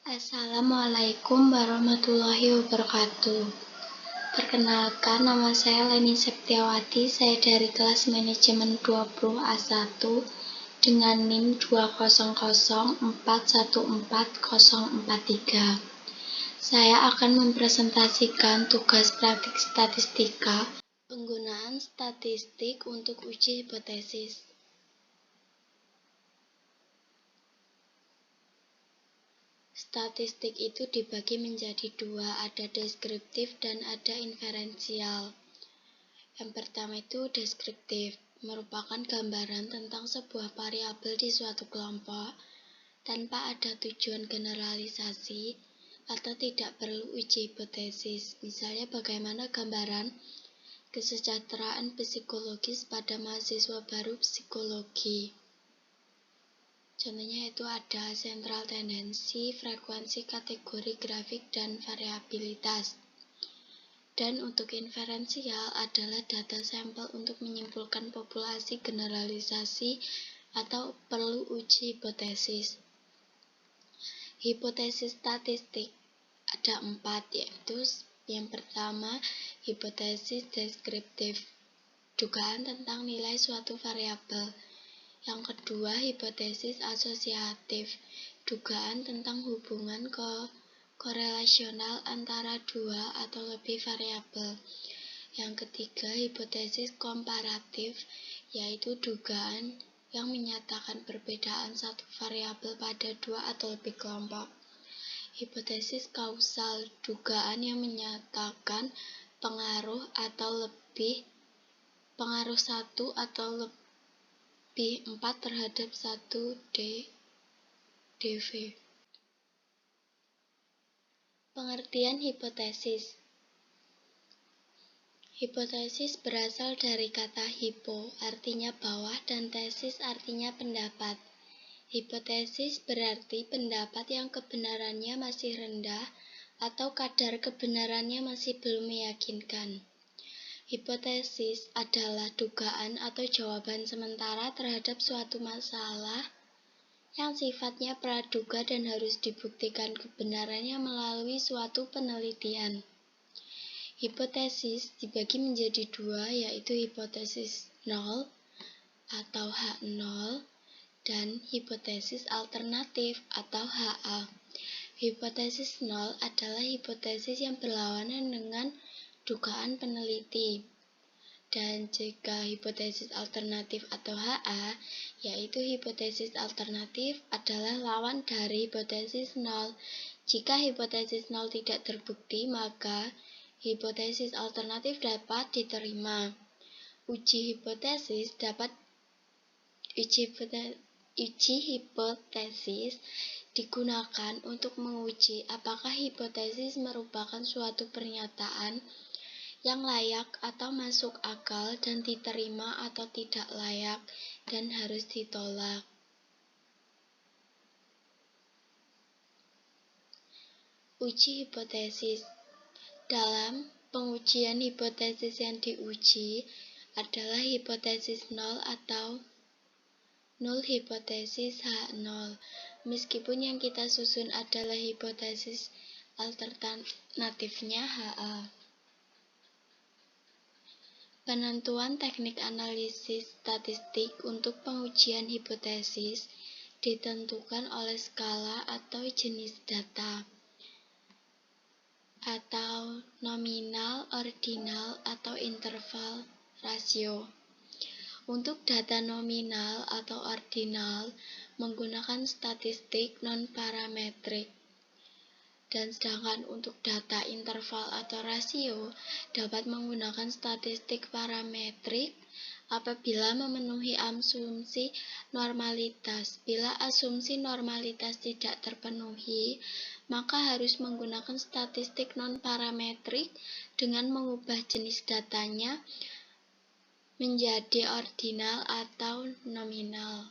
Assalamualaikum warahmatullahi wabarakatuh. Perkenalkan, nama saya Leni Septiawati. Saya dari kelas manajemen 20A1 dengan NIM 200414043. Saya akan mempresentasikan tugas praktik statistika, penggunaan statistik untuk uji hipotesis. Statistik itu dibagi menjadi dua, ada deskriptif dan ada inferensial. Yang pertama itu deskriptif, merupakan gambaran tentang sebuah variabel di suatu kelompok tanpa ada tujuan generalisasi atau tidak perlu uji hipotesis. Misalnya bagaimana gambaran kesejahteraan psikologis pada mahasiswa baru psikologi. Contohnya itu ada sentral tendensi, frekuensi, kategori, grafik, dan variabilitas. Dan untuk inferensial adalah data sampel untuk menyimpulkan populasi generalisasi atau perlu uji hipotesis. Hipotesis statistik ada 4, yaitu yang pertama hipotesis deskriptif, dugaan tentang nilai suatu variabel. Yang kedua, hipotesis asosiatif, dugaan tentang hubungan korelasional antara dua atau lebih variabel. Yang ketiga, hipotesis komparatif, yaitu dugaan yang menyatakan perbedaan satu variabel pada dua atau lebih kelompok. Hipotesis kausal, dugaan yang menyatakan pengaruh satu atau lebih 4 terhadap 1 dV. Pengertian hipotesis. Hipotesis berasal dari kata hypo, artinya bawah, dan tesis artinya pendapat. Hipotesis berarti pendapat yang kebenarannya masih rendah atau kadar kebenarannya masih belum meyakinkan. Hipotesis adalah dugaan atau jawaban sementara terhadap suatu masalah yang sifatnya praduga dan harus dibuktikan kebenarannya melalui suatu penelitian. Hipotesis dibagi menjadi dua, yaitu hipotesis nol atau H0 dan hipotesis alternatif atau HA. Hipotesis nol adalah hipotesis yang berlawanan dengan dugaan peneliti. Dan jika hipotesis alternatif atau HA, yaitu hipotesis alternatif adalah lawan dari hipotesis nol. Jika hipotesis nol tidak terbukti, maka hipotesis alternatif dapat diterima. Uji hipotesis digunakan untuk menguji apakah hipotesis merupakan suatu pernyataan yang layak atau masuk akal dan diterima atau tidak layak dan harus ditolak. Uji hipotesis. Dalam pengujian hipotesis yang diuji adalah hipotesis nol atau null hipotesis H0. Meskipun yang kita susun adalah hipotesis alternatifnya HA. Penentuan teknik analisis statistik untuk pengujian hipotesis ditentukan oleh skala atau jenis data, atau nominal, ordinal, atau interval rasio. Untuk data nominal atau ordinal menggunakan statistik non-parametrik, dan sedangkan untuk data interval atau rasio dapat menggunakan statistik parametrik apabila memenuhi asumsi normalitas. Bila asumsi normalitas tidak terpenuhi, maka harus menggunakan statistik non-parametrik dengan mengubah jenis datanya menjadi ordinal atau nominal.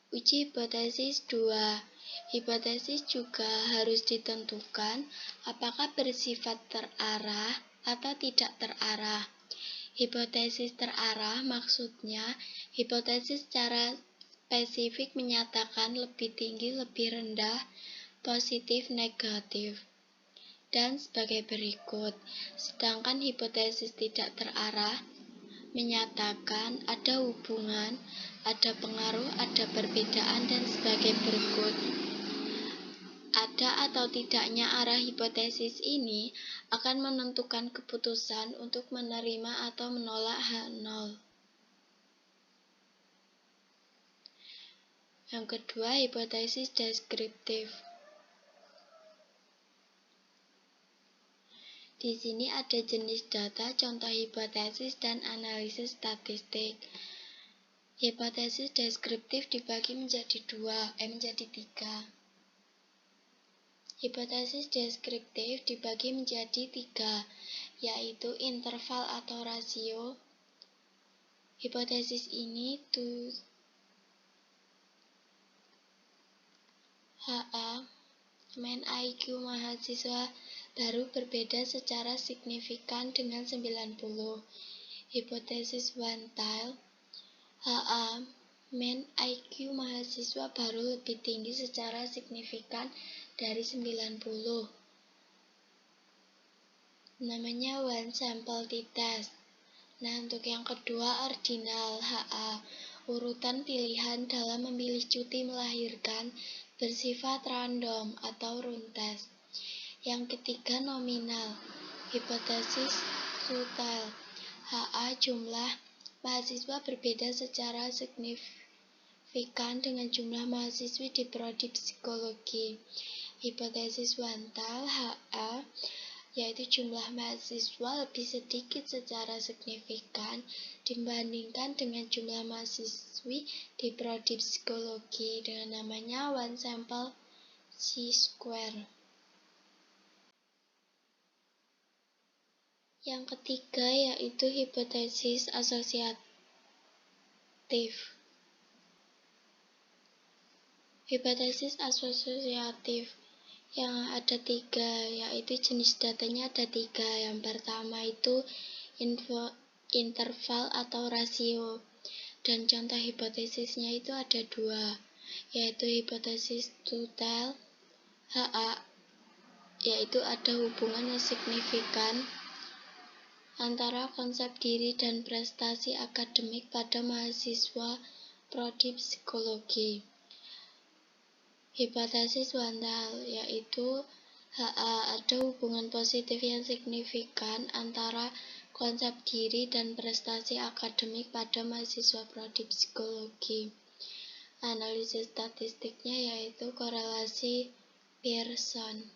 Uji hipotesis 2. Hipotesis juga harus ditentukan apakah bersifat terarah atau tidak terarah. Hipotesis terarah maksudnya hipotesis secara spesifik menyatakan lebih tinggi, lebih rendah, positif, negatif, dan sebagai berikut. Sedangkan hipotesis tidak terarah menyatakan ada hubungan, ada pengaruh, ada perbedaan, dan sebagai berikut. Ada atau tidaknya arah hipotesis ini akan menentukan keputusan untuk menerima atau menolak H0. Yang kedua, hipotesis deskriptif. Di sini ada jenis data, contoh hipotesis, dan analisis statistik. Hipotesis deskriptif dibagi menjadi tiga. Hipotesis deskriptif dibagi menjadi tiga, yaitu interval atau rasio. Hipotesis ini HA, mean IQ mahasiswa baru berbeda secara signifikan dengan 90. Hipotesis Wantile, HA, mean IQ mahasiswa baru lebih tinggi secara signifikan dari 90. Namanya one sample t-test. Nah, untuk yang kedua, ordinal, HA, urutan pilihan dalam memilih cuti melahirkan bersifat random atau runtes. Yang ketiga, nominal, hipotesis Sutel, HA, jumlah mahasiswa berbeda secara signifikan dengan jumlah mahasiswi di prodi psikologi. Hipotesis Wantile, HA, yaitu jumlah mahasiswa lebih sedikit secara signifikan dibandingkan dengan jumlah mahasiswi di prodi psikologi dengan namanya one sample chi-square. Yang ketiga yaitu hipotesis asosiatif. Hipotesis asosiatif yang ada tiga, yaitu jenis datanya ada tiga. Yang pertama itu interval atau rasio, dan contoh hipotesisnya itu ada dua, yaitu hipotesis Sutel, HA, yaitu ada hubungan yang signifikan antara konsep diri dan prestasi akademik pada mahasiswa prodi psikologi. Hipotesis Wantile, yaitu HA, ada hubungan positif yang signifikan antara konsep diri dan prestasi akademik pada mahasiswa prodi psikologi. Analisis statistiknya yaitu korelasi Pearson.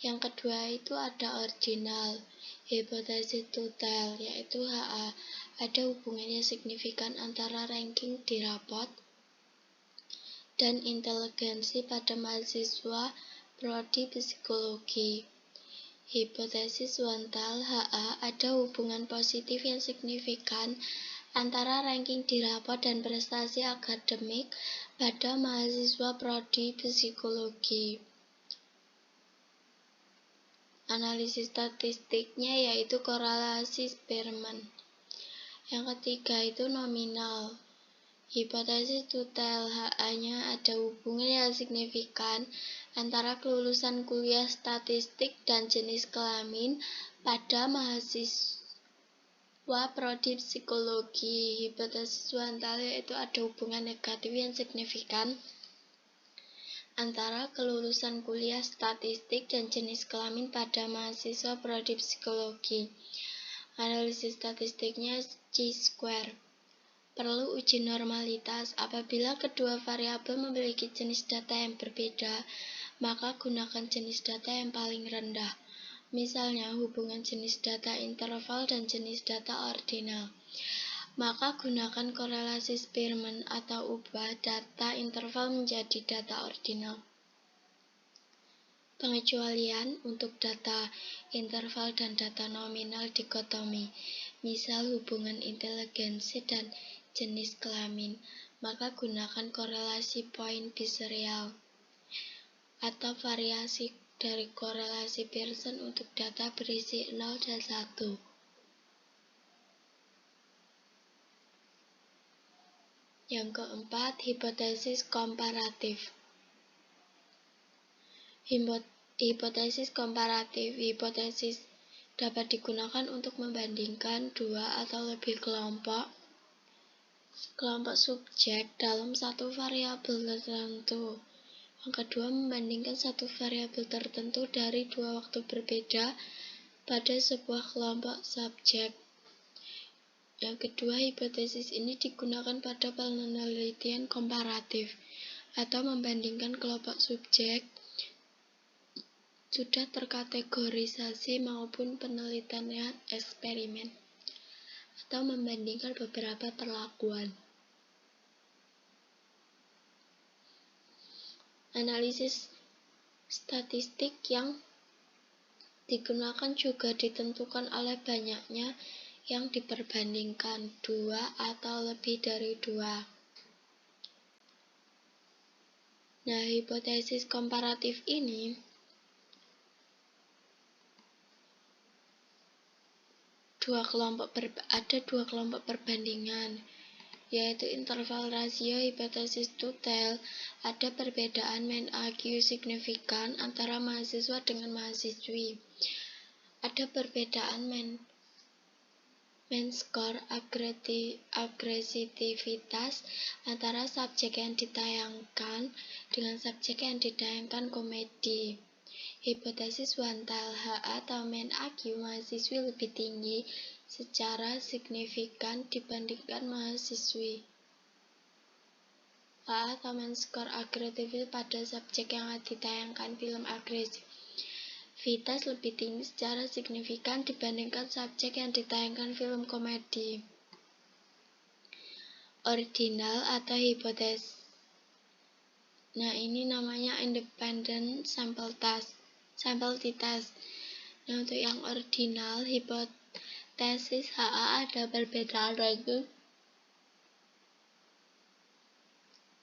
Yang kedua itu ada ordinal, hipotesis Sutel, yaitu HA, ada hubungannya signifikan antara ranking di rapot dan inteligensi pada mahasiswa prodi psikologi. Hipotesis Wantile, HA, ada hubungan positif yang signifikan antara ranking di rapot dan prestasi akademik pada mahasiswa prodi psikologi. Analisis statistiknya yaitu korelasi Spearman. Yang ketiga itu nominal. Hipotesis Sutel, HA-nya ada hubungan yang signifikan antara kelulusan kuliah statistik dan jenis kelamin pada mahasiswa prodi psikologi. Hipotesis Wantile yaitu ada hubungan negatif yang signifikan antara kelulusan kuliah statistik dan jenis kelamin pada mahasiswa prodi psikologi. Analisis statistiknya chi-square. Perlu uji normalitas. Apabila kedua variabel memiliki jenis data yang berbeda, maka gunakan jenis data yang paling rendah. Misalnya hubungan jenis data interval dan jenis data ordinal. Maka gunakan korelasi Spearman atau ubah data interval menjadi data ordinal. Pengecualian untuk data interval dan data nominal dikotomi, misal hubungan inteligensi dan jenis kelamin, maka gunakan korelasi point biserial atau variasi dari korelasi Pearson untuk data berisi 0 dan 1. Yang keempat, hipotesis komparatif. Hipotesis komparatif. Hipotesis dapat digunakan untuk membandingkan dua atau lebih kelompok subjek dalam satu variabel tertentu. Yang kedua, membandingkan satu variabel tertentu dari dua waktu berbeda pada sebuah kelompok subjek. Yang kedua, hipotesis ini digunakan pada penelitian komparatif atau membandingkan kelompok subjek sudah terkategorisasi maupun penelitian eksperimen atau membandingkan beberapa perlakuan. Analisis statistik yang digunakan juga ditentukan oleh banyaknya yang diperbandingkan, dua atau lebih dari dua. Nah, hipotesis komparatif ini ada dua kelompok perbandingan, yaitu interval rasio. Hipotesis Tutel, ada perbedaan mean AQ signifikan antara mahasiswa dengan mahasiswi. Ada perbedaan mean score agresitivitas antara subjek yang ditayangkan dengan subjek yang ditayangkan komedi. Hipotesis Wantel, HA atau mean AQ mahasiswi lebih tinggi secara signifikan dibandingkan mahasiswi. HA atau mean score agresitivitas pada subjek yang ditayangkan film agresivitas lebih tinggi secara signifikan dibandingkan subjek yang ditayangkan film komedi. Ordinal atau hipotesis. Nah, ini namanya independent sample t-test. Nah, untuk yang ordinal, hipotesis HA ada perbedaan ranking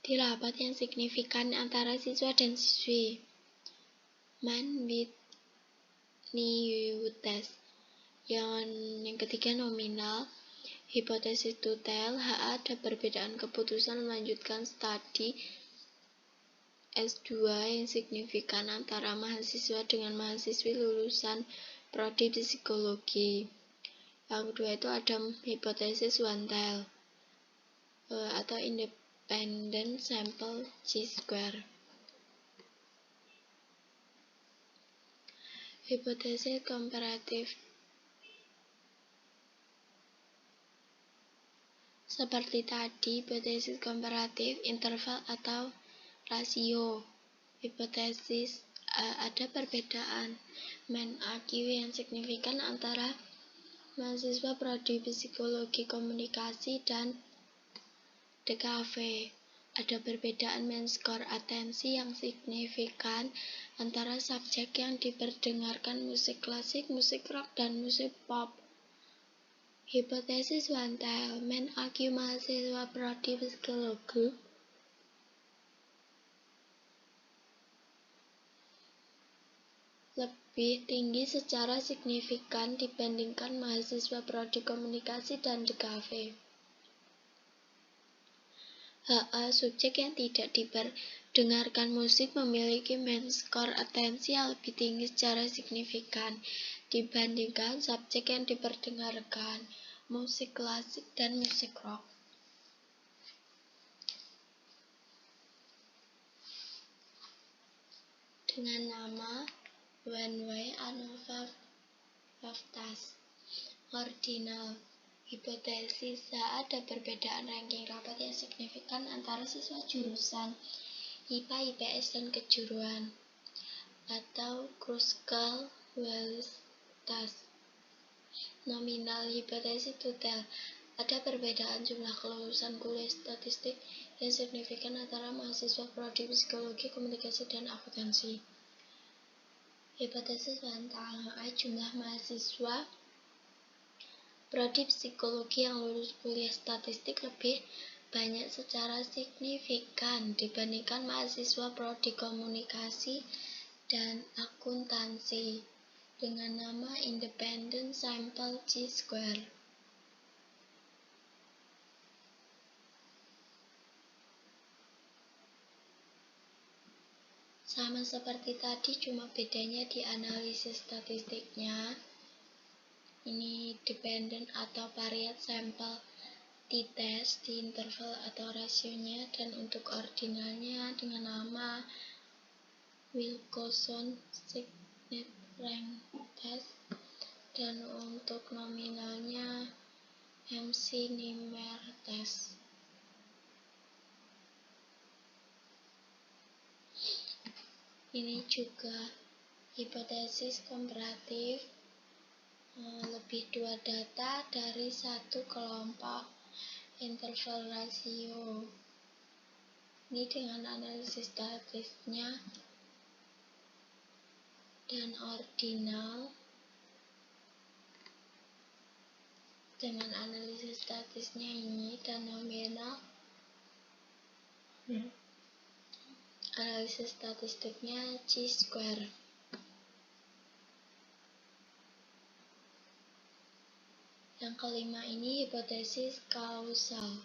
di rapat yang signifikan antara siswa dan siswi. Mann-Whitney-test. Yang ketiga, nominal. Hipotesis Tutel, HA ada perbedaan keputusan melanjutkan studi S2 yang signifikan antara mahasiswa dengan mahasiswi lulusan prodi psikologi. Yang kedua itu ada hipotesis Wantel atau independent sample chi-square. Hipotesis komparatif. Seperti tadi, hipotesis komparatif, interval atau rasio. Hipotesis ada perbedaan mean AQ yang signifikan antara mahasiswa prodi psikologi komunikasi dan DKV. Ada perbedaan mean score atensi yang signifikan antara subjek yang diperdengarkan musik klasik, musik rock, dan musik pop. Hipotesis Wantel, mean AQ mahasiswa prodi psikologi lebih tinggi secara signifikan dibandingkan mahasiswa prodi komunikasi dan DKV. HA, subjek yang tidak diperdengarkan musik memiliki mean score atensi yang lebih tinggi secara signifikan dibandingkan subjek yang diperdengarkan musik klasik dan musik rock. Dengan nama one-way ANOVA test. Ordinal. Hipotesis ada perbedaan ranking rapat yang signifikan antara siswa jurusan IPA, IPS, dan kejuruan atau Kruskal-Wallis test. Nominal. Hipotesis Tutel, ada perbedaan jumlah kelulusan kuliah statistik yang signifikan antara mahasiswa prodi psikologi, komunikasi, dan akuntansi. Hipotesis Wantel, jumlah mahasiswa prodi psikologi yang lulus kuliah statistik lebih banyak secara signifikan dibandingkan mahasiswa prodi komunikasi dan akuntansi dengan nama independent sample chi-square. Sama seperti tadi, cuma bedanya di analisis statistiknya. Ini dependent atau variat sampel t-test di interval atau rasionya, dan untuk ordinalnya dengan nama Wilcoxon-Signet rank test, dan untuk nominalnya MC-Nimmer test. Ini juga hipotesis komparatif, lebih dua data dari satu kelompok interval rasio. Ini dengan analisis statistiknya dan ordinal. Dengan analisis statistiknya ini dan nominal. Analisis statistiknya chi-square. Yang kelima ini hipotesis kausal.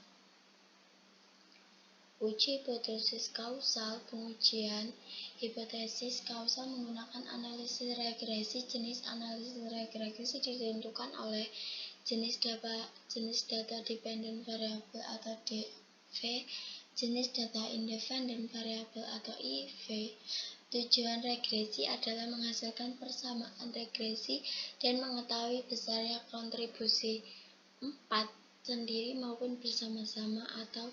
Uji hipotesis kausal. Pengujian hipotesis kausal menggunakan analisis regresi. Jenis analisis regresi ditentukan oleh jenis data dependent variable atau DV, jenis data independent variable atau IV. Tujuan regresi adalah menghasilkan persamaan regresi dan mengetahui besarnya kontribusi 4 sendiri maupun bersama-sama atau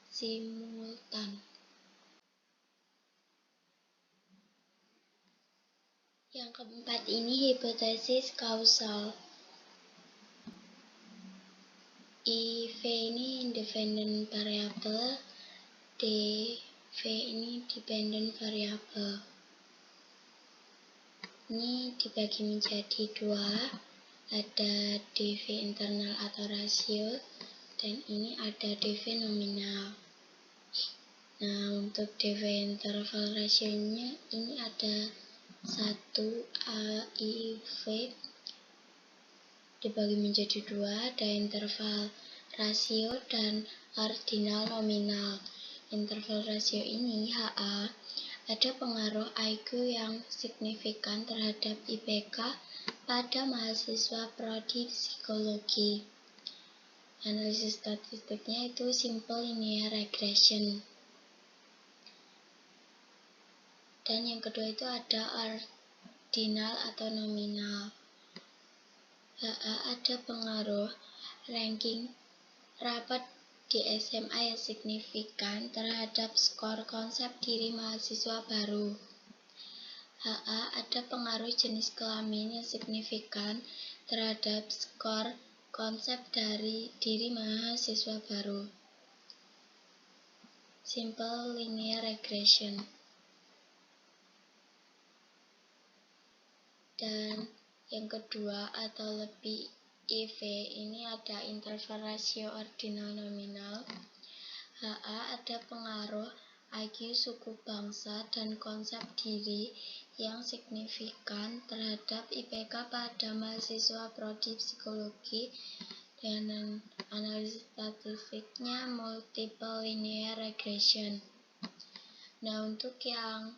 simultan. Yang keempat ini hipotesis kausal. IV ini independent variable, DV ini dependent variable. Ini dibagi menjadi dua, ada DV internal atau rasio, dan ini ada DV nominal. Nah, untuk DV interval rasionya ini ada 1 AIV dibagi menjadi dua, ada interval rasio dan ordinal nominal. Interval rasio ini HA ada pengaruh IQ yang signifikan terhadap IPK pada mahasiswa prodi psikologi. Analisis statistiknya itu simple linear regression. Dan yang kedua itu ada ordinal atau nominal. HA ada pengaruh ranking rapat di SMA yang signifikan terhadap skor konsep diri mahasiswa baru. HA ada pengaruh jenis kelamin yang signifikan terhadap skor konsep dari diri mahasiswa baru. Simple linear regression. Dan yang kedua atau lebih IV ini ada interval rasio ordinal nominal. HA ada pengaruh IQ suku bangsa dan konsep diri yang signifikan terhadap IPK pada mahasiswa prodi psikologi, dan analisis statistiknya multiple linear regression. Nah, untuk yang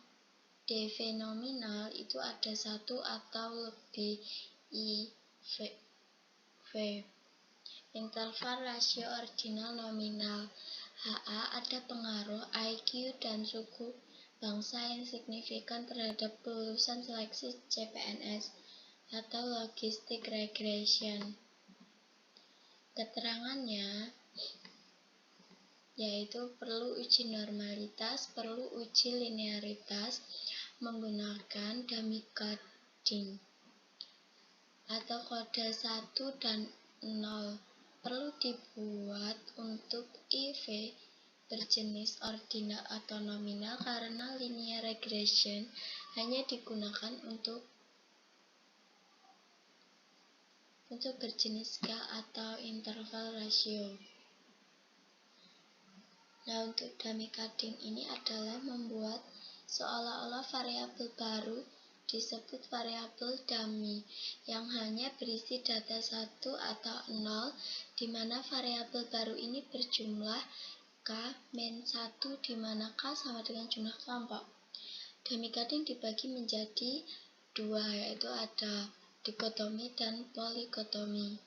DV nominal itu ada satu atau lebih IV. Interval rasio ordinal nominal. HA ada pengaruh IQ dan suku bangsa yang signifikan terhadap lulusan seleksi CPNS atau logistic regression. Keterangannya yaitu perlu uji normalitas, perlu uji linearitas menggunakan dummy coding atau kode 1 dan 0. Perlu dibuat untuk IV berjenis ordinal atau nominal karena linear regression hanya digunakan untuk berjenis scale atau interval rasio. Nah, untuk dummy coding ini adalah membuat seolah-olah variabel baru disebut variabel dummy yang hanya berisi data 1 atau 0, di mana variabel baru ini berjumlah K-1, di mana K sama dengan jumlah kelompok. Demi-coding dibagi menjadi dua, yaitu ada dikotomi dan polikotomi.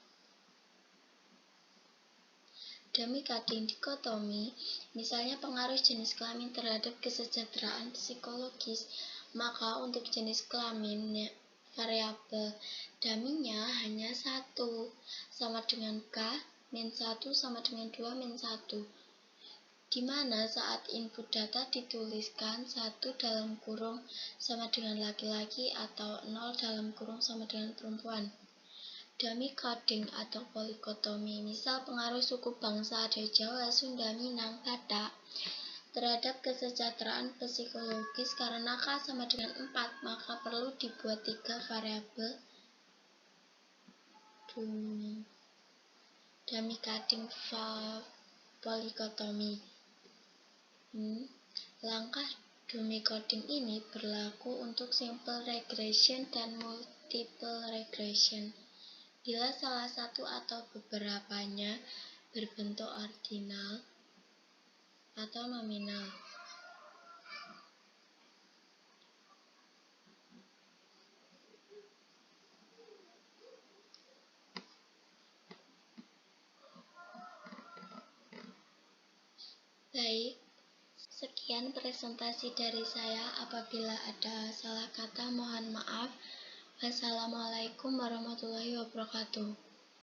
Demi-coding dikotomi, misalnya pengaruh jenis kelamin terhadap kesejahteraan psikologis, maka untuk jenis kelamin variabel daminya hanya 1, sama dengan K, min 1 sama dengan 2 min 1, di mana saat input data dituliskan 1 dalam kurung sama dengan laki-laki atau 0 dalam kurung sama dengan perempuan. Demi-coding atau polikotomi, misal pengaruh suku bangsa ada Jawa, Sunda, Minang, Batak terhadap kesejahteraan psikologis karena K sama dengan 4, maka perlu dibuat 3 variabel demi-coding polikotomi. Langkah demi-coding ini berlaku untuk simple regression dan multiple regression. Bila salah satu atau beberapanya berbentuk ordinal atau nominal. Baik, sekian presentasi dari saya. Apabila ada salah kata mohon maaf. Wassalamualaikum warahmatullahi wabarakatuh.